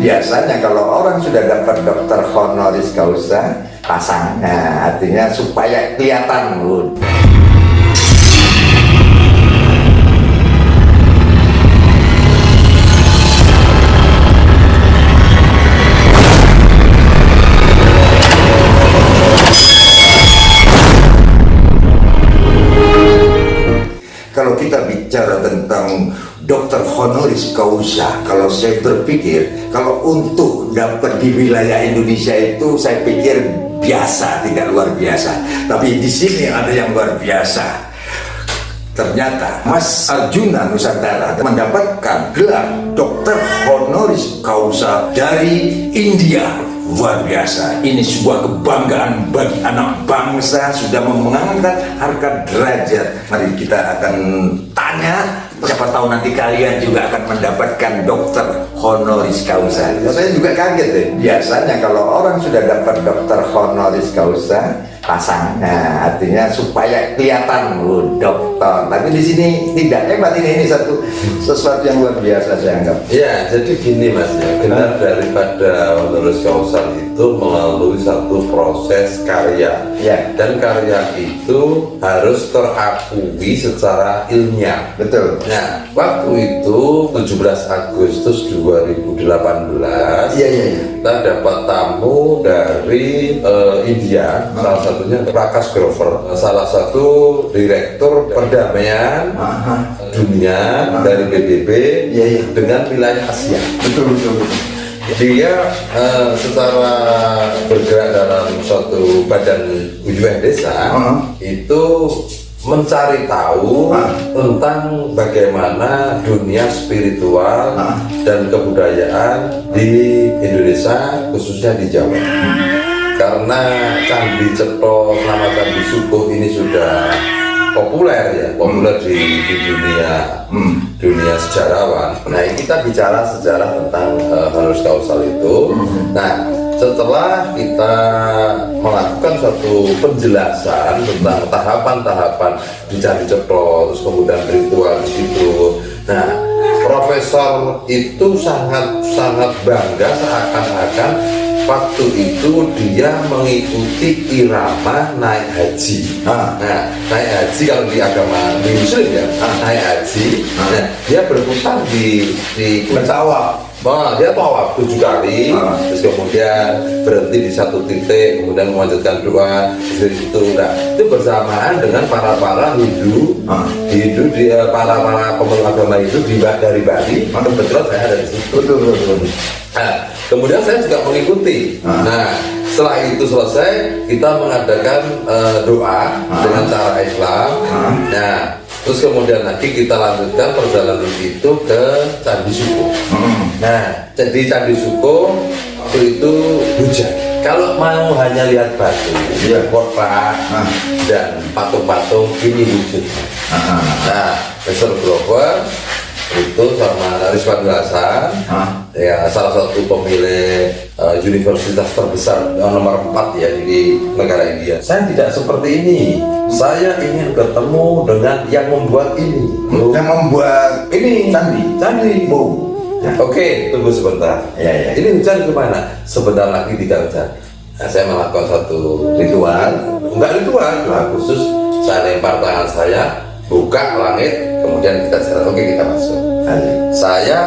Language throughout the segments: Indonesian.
biasanya kalau orang sudah dapat dokter honoris causa pasang, nah, artinya supaya kelihatan good. Kalau kita bicara tentang dokter honoris causa, kalau saya berpikir, kalau untuk dapat di wilayah Indonesia itu saya pikir biasa, tidak luar biasa. Tapi di sini ada yang luar biasa. Ternyata Mas Arjuna Nusantara mendapatkan gelar dokter honoris causa dari India. Luar biasa, ini sebuah kebanggaan bagi anak bangsa, sudah mengangkat harkat derajat. Mari kita akan tanya, siapa tahu nanti kalian juga akan mendapatkan dokter honoris causa. Saya juga kaget deh, biasanya kalau orang sudah dapat dokter honoris causa pasang, nah, artinya supaya kelihatan dokter. Tapi di sini tidak, hebat ini sesuatu yang luar biasa saya anggap. Ya, jadi gini Mas ya, benar daripada honoris causa itu melalui satu proses karya, ya. Dan karya itu harus terakui secara ilmiah. Betul. Nah, waktu itu 17 Agustus 2018, kita dapat tamu dari India, salah satunya Prakash Grover, salah satu direktur perdamaian dunia dari PBB dengan wilayah Asia. Betul. Dia secara bergerak dalam suatu badan UMDesa itu mencari tahu tentang bagaimana dunia spiritual dan kebudayaan di Indonesia, khususnya di Jawa. Karena Candi Cetro sama Candi Sukuh ini sudah populer di dunia sejarawan. Nah, kita bicara sejarah tentang honoris causa itu. Nah, setelah kita melakukan suatu penjelasan tentang tahapan-tahapan di Candi Cetro, terus kemudian ritual di situ. Nah, profesor itu sangat bangga, seakan-akan waktu itu dia mengikuti irama naik haji. Nah, naik haji kalau di agama Muslim ya, naik haji. Nah, dia berputar di Bertawaf. Dia tawaf 7 kali, terus kemudian berhenti di satu titik, kemudian melanjutkan doa dari situ. Nah, itu bersamaan dengan para Hindu, para pemeluk agama itu dari Bali. Kebetulan saya ada di situ. Betul. Nah, kemudian saya juga mengikuti. Nah, setelah itu selesai, kita mengadakan doa dengan cara Islam. Nah, terus kemudian lagi kita lanjutkan perjalanan itu ke Candi Sukuh. Nah, jadi Candi Sukuh waktu itu hujan. Kalau mau hanya lihat batu, kotak dan patung-patung, ini wujud. Nah, Mr. Grover itu sama Rizwan Hasan, ya salah satu pemilik universitas terbesar nomor 4 ya di negara India. Saya tidak seperti ini. Saya ingin bertemu dengan yang membuat ini. Yang membuat ini candi. Oke, tunggu sebentar. Ya. Ini hujan kemana? Sebentar lagi tidak hujan. Nah, saya melakukan satu ritual. Enggak ritual, khusus saya lempar tangan saya, buka langit, kemudian kita jalan. Oke, kita masuk. Saya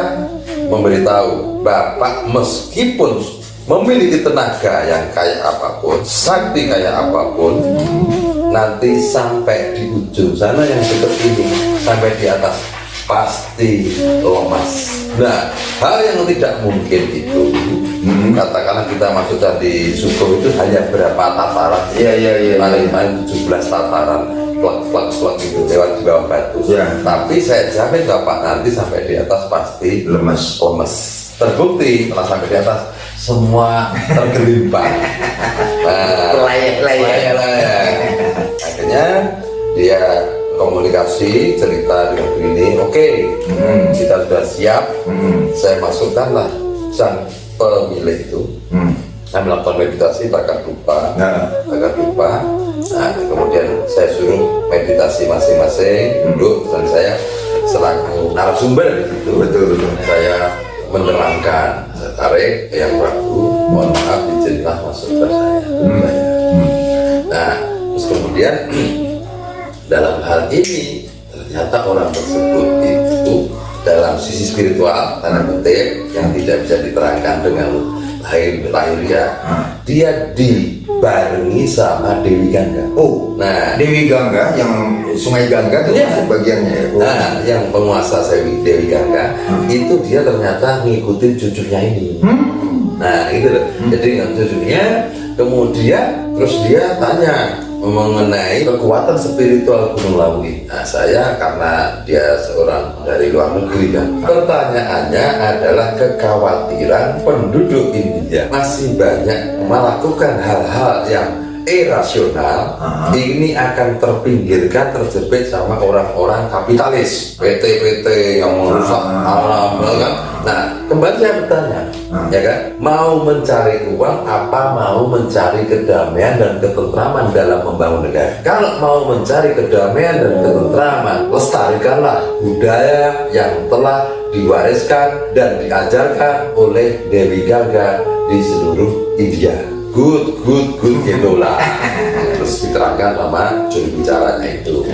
memberitahu Bapak, meskipun memiliki tenaga yang kayak apapun, sakti kayak apapun, nanti sampai di ujung sana yang dekat ini, sampai di atas pasti lemas. Nah, hal yang tidak mungkin itu, katakanlah kita masuk Candi Sukuh itu hanya berapa tataran? Paling 17 tataran, plak itu lewat di bawah batu. Tapi saya jamin Bapak nanti sampai di atas pasti lemes. Terbukti setelah sampai di atas semua tergelimpang. Layak. Akhirnya dia komunikasi, cerita dengan begini, oke, kita sudah siap. Saya masukkanlah sang pemilik itu. Saya melakukan meditasi takar lupa. Nah, kemudian saya suruh meditasi masing-masing, duduk, dan saya selaku narasumber gitu. Betul. Saya menerangkan saya tarik yang Prabu, mohon maaf izinlah masuk ke saya. Nah, terus kemudian dalam hal ini ternyata orang tersebut itu dalam sisi spiritual tanda petik yang tidak bisa diterangkan dengan lahiriah, dia dibarengi sama Dewi Gangga. Oh, Nah, Dewi Gangga yang Sungai Gangga itu Iya. bagiannya ya. Oh. nah, yang penguasa Dewi Gangga itu dia ternyata ngikutin cucunya ini. Nah, itu loh. Jadi dengan cucunya, kemudian terus dia tanya mengenai kekuatan spiritual Gunung Lawu ini. Nah, saya karena dia seorang dari luar negeri kan, pertanyaannya adalah kekhawatiran penduduk India masih banyak melakukan hal-hal yang irasional, ini akan terpinggirkan, terjepit sama orang-orang kapitalis, PT-PT yang merusak alam, kan? Nah, kembali saya bertanya, ya kan, mau mencari uang apa mau mencari kedamaian dan ketentraman dalam membangun negara? Kalau mau mencari kedamaian dan ketentraman, lestarikanlah budaya yang telah diwariskan dan diajarkan oleh Dewi Gangga di seluruh India. Good gitulah. Terus diterangkan sama juru bicaranya itu.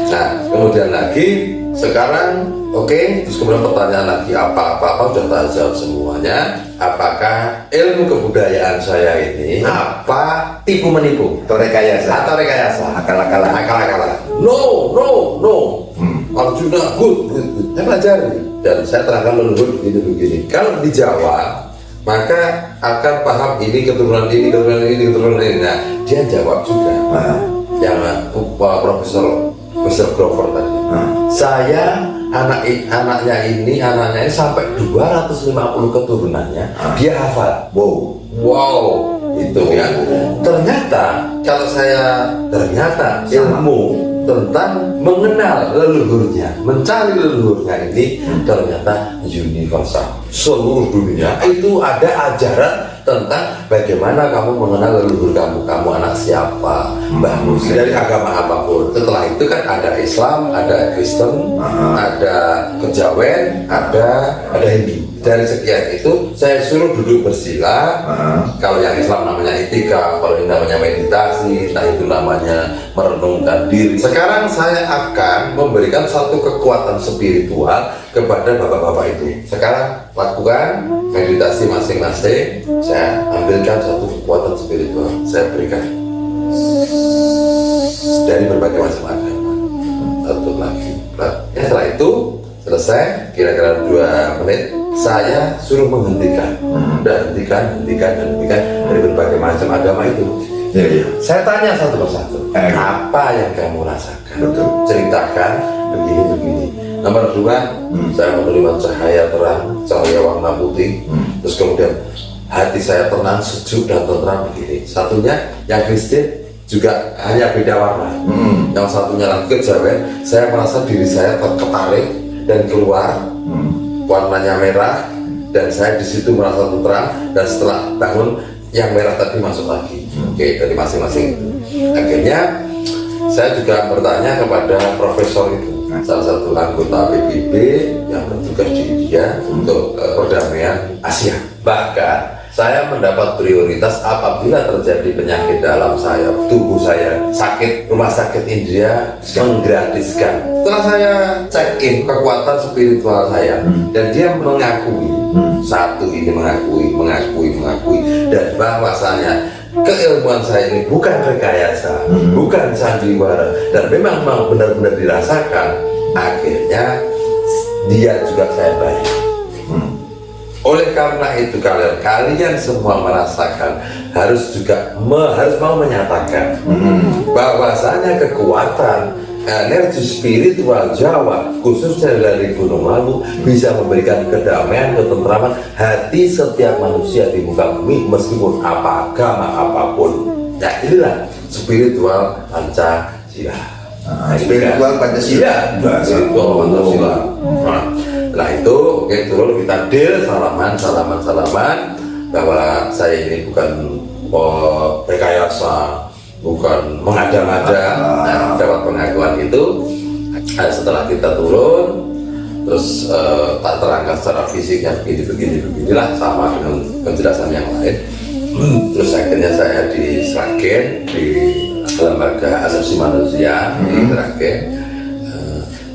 Nah, kemudian lagi sekarang terus kemudian pertanyaan lagi apa sudah tak jawab semuanya. Apakah ilmu kebudayaan saya ini apa tipu menipu Atau rekayasa. atau rekayasa? Akal-akalan. No. Arjuna good. Saya pelajari dan saya terangkan leluhur begini. Kalau di Jawa maka akan paham ini keturunan ini. Nah, dia jawab juga. Yang Profesor Grover tadi. Saya anaknya ini sampai 250 keturunannya dia hafal. Wow, itu ya. Ternyata kalau saya ilmu tentang mengenal leluhurnya, mencari leluhurnya ini ternyata universal. Seluruh dunia itu ada ajaran tentang bagaimana kamu mengenal leluhur kamu anak siapa, mbahmu dari agama apapun. Setelah itu kan ada Islam, ada Kristen, ada Kejawen, ada Hindu. Dari sekian itu saya suruh duduk bersila. Kalau yang Islam namanya itikaf, kalau ini namanya meditasi, nah itu namanya merenungkan diri. Sekarang saya akan memberikan satu kekuatan spiritual kepada bapak-bapak itu. Sekarang lakukan meditasi masing-masing. Saya ambilkan satu kekuatan spiritual, saya berikan dari berbagai macam agama. Satu lagi. Setelah itu selesai, kira-kira 2 menit, saya suruh menghentikan dan hentikan dari berbagai macam agama itu. Saya tanya satu persatu, apa yang kamu rasakan? Ceritakan begini. Nomor 2, saya menerima cahaya terang, cahaya warna putih. Terus kemudian hati saya tenang, sejuk dan tenteram begini. Satunya yang Kristen juga hanya beda warna. Yang satunya lagi Kejawen, saya merasa diri saya tertarik dan keluar warnanya merah, dan saya di situ merasa tenteram, dan setelah bangun yang merah tadi masuk lagi. Dari masing-masing itu. Akhirnya saya juga bertanya kepada profesor itu, salah satu anggota PBB yang bertugas di India untuk perdamaian Asia. Bahkan saya mendapat prioritas apabila terjadi penyakit dalam saya, tubuh saya sakit, rumah sakit India menggratiskan. Setelah saya check in kekuatan spiritual saya, dan dia mengakui, satu ini mengakui, dan bahwasanya keilmuan saya ini bukan rekayasa, bukan sandiwara, dan memang benar-benar dirasakan. Akhirnya dia juga saya bayar. Oleh karena itu kalian semua merasakan harus mau menyatakan bahwasanya kekuatan energi spiritual Jawa, khususnya dari Gunung Lawu, bisa memberikan kedamaian, ketentraman hati setiap manusia di muka bumi meskipun agama apapun. Nah, inilah spiritual Pancasila. Spiritual Pancasila. Spiritual Pancasila. Nah itu turun kita deal, salaman bahwa saya ini bukan rekayasa, bukan mengada-ngada. Nah, dapat pengakuan itu. Setelah kita turun, terus tak terangkan secara fisiknya beginilah sama dengan penjelasan yang lain. Terus akhirnya saya diseragen di lembaga asasi manusia di Sragen.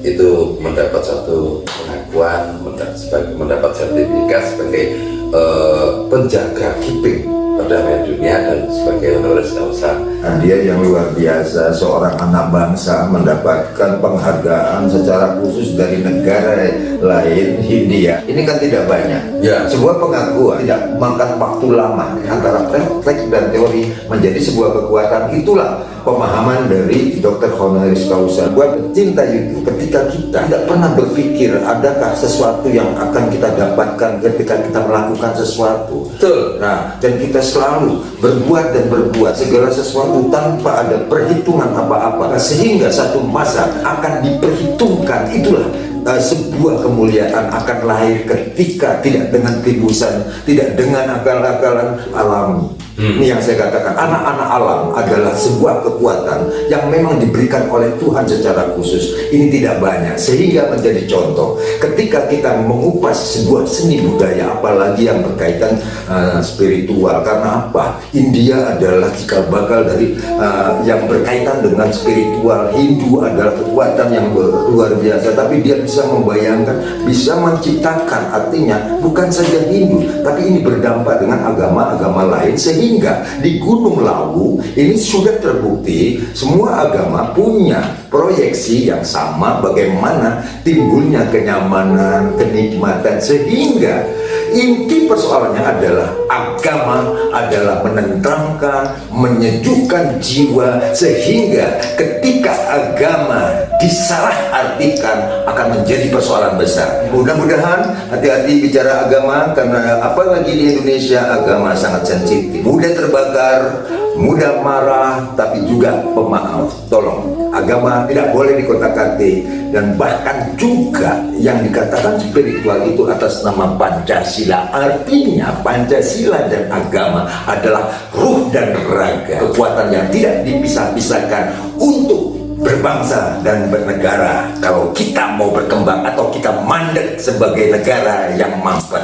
Itu mendapat satu pengakuan, mendapat sertifikat sebagai penjaga keeping perdamaian dunia dan sebagai honoris causa. Nah, dia yang luar biasa, seorang anak bangsa mendapatkan penghargaan secara khusus dari negara lain, Hindia. Ini kan tidak banyak. Ya. Sebuah pengakuan tidak makan waktu lama antara praktek dan teori menjadi sebuah kekuatan. Itulah pemahaman dari dokter honoris causa. Buat pecinta YouTube, ketika kita tidak pernah berpikir adakah sesuatu yang akan kita dapatkan ketika kita melakukan sesuatu. Betul. Nah, dan kita selalu berbuat dan berbuat segala sesuatu tanpa ada perhitungan apa-apa, sehingga satu masa akan diperhitungkan. Itulah sebuah kemuliaan akan lahir ketika tidak dengan tibusan, tidak dengan akal-akalan alami. Ini yang saya katakan, anak-anak alam adalah sebuah kekuatan yang memang diberikan oleh Tuhan secara khusus. Ini tidak banyak, sehingga menjadi contoh ketika kita mengupas sebuah seni budaya, apalagi yang berkaitan spiritual. Karena apa? India adalah cikal bakal dari yang berkaitan dengan spiritual. Hindu adalah kekuatan yang luar biasa, tapi dia bisa membayangkan, bisa menciptakan. Artinya bukan saja Hindu, tapi ini berdampak dengan agama-agama lain, sehingga di Gunung Lawu ini sudah terbukti semua agama punya proyeksi yang sama bagaimana timbulnya kenyamanan, kenikmatan, sehingga inti persoalannya adalah agama adalah menenteramkan, menyejukkan jiwa, sehingga ketika agama disalahartikan akan menjadi persoalan besar. Mudah-mudahan hati-hati bicara agama, karena apalagi di Indonesia agama sangat sensitif, mudah terbakar, mudah marah, tapi juga pemaaf. Tolong, agama tidak boleh dikotak-katik, dan bahkan juga yang dikatakan spiritual itu atas nama Pancasila. Artinya Pancasila dan agama adalah ruh dan raga, kekuatan yang tidak dipisah-pisahkan untuk berbangsa dan bernegara. Kalau kita mau berkembang atau kita mandek sebagai negara yang mampet,